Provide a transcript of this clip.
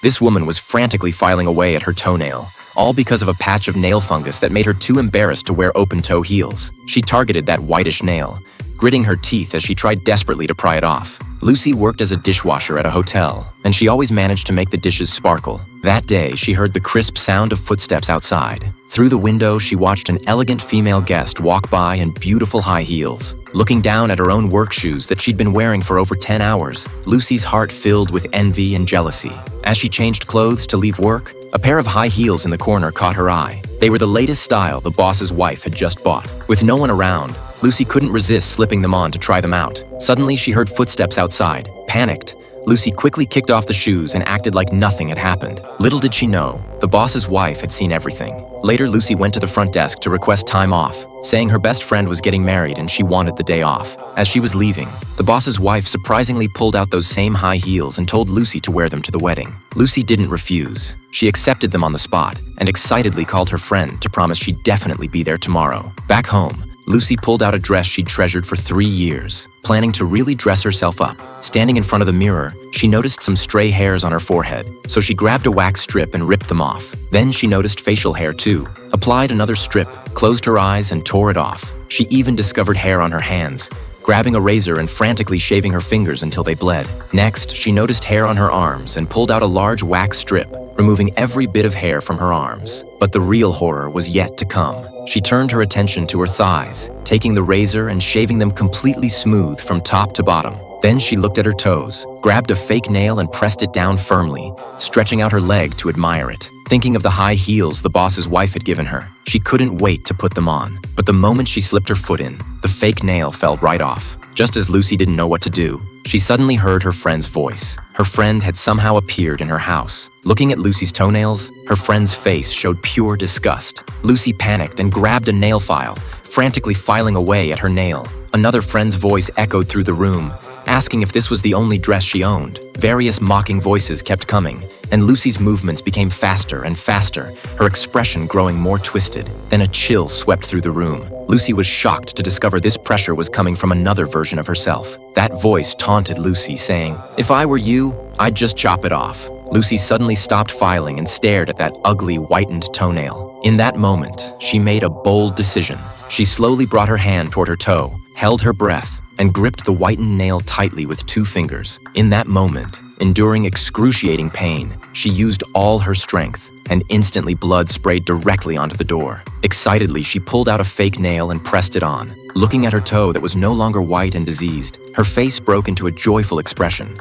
This woman was frantically filing away at her toenail, all because of a patch of nail fungus that made her too embarrassed to wear open-toe heels. She targeted that whitish nail, gritting her teeth as she tried desperately to pry it off. Lucy worked as a dishwasher at a hotel, and she always managed to make the dishes sparkle. That day, she heard the crisp sound of footsteps outside. Through the window, she watched an elegant female guest walk by in beautiful high heels. Looking down at her own work shoes that she'd been wearing for over 10 hours, Lucy's heart filled with envy and jealousy. As she changed clothes to leave work, a pair of high heels in the corner caught her eye. They were the latest style the boss's wife had just bought. With no one around, Lucy couldn't resist slipping them on to try them out. Suddenly, she heard footsteps outside. Panicked, Lucy quickly kicked off the shoes and acted like nothing had happened. Little did she know, the boss's wife had seen everything. Later, Lucy went to the front desk to request time off, saying her best friend was getting married and she wanted the day off. As she was leaving, the boss's wife surprisingly pulled out those same high heels and told Lucy to wear them to the wedding. Lucy didn't refuse. She accepted them on the spot and excitedly called her friend to promise she'd definitely be there tomorrow. Back home, Lucy pulled out a dress she'd treasured for 3 years, planning to really dress herself up. Standing in front of the mirror, she noticed some stray hairs on her forehead, so she grabbed a wax strip and ripped them off. Then she noticed facial hair too, applied another strip, closed her eyes and tore it off. She even discovered hair on her hands, grabbing a razor and frantically shaving her fingers until they bled. Next, she noticed hair on her arms and pulled out a large wax strip, removing every bit of hair from her arms. But the real horror was yet to come. She turned her attention to her thighs, taking the razor and shaving them completely smooth from top to bottom. Then she looked at her toes, grabbed a fake nail and pressed it down firmly, stretching out her leg to admire it. Thinking of the high heels the boss's wife had given her, she couldn't wait to put them on. But the moment she slipped her foot in, the fake nail fell right off. Just as Lucy didn't know what to do, she suddenly heard her friend's voice. Her friend had somehow appeared in her house. Looking at Lucy's toenails, her friend's face showed pure disgust. Lucy panicked and grabbed a nail file, frantically filing away at her nail. Another friend's voice echoed through the room, asking if this was the only dress she owned. Various mocking voices kept coming, and Lucy's movements became faster and faster, her expression growing more twisted. Then a chill swept through the room. Lucy was shocked to discover this pressure was coming from another version of herself. That voice taunted Lucy, saying, "If I were you, I'd just chop it off." Lucy suddenly stopped filing and stared at that ugly, whitened toenail. In that moment, she made a bold decision. She slowly brought her hand toward her toe, held her breath, and gripped the whitened nail tightly with 2 fingers. In that moment, enduring excruciating pain, she used all her strength, and instantly blood sprayed directly onto the door. Excitedly, she pulled out a fake nail and pressed it on. Looking at her toe that was no longer white and diseased, her face broke into a joyful expression.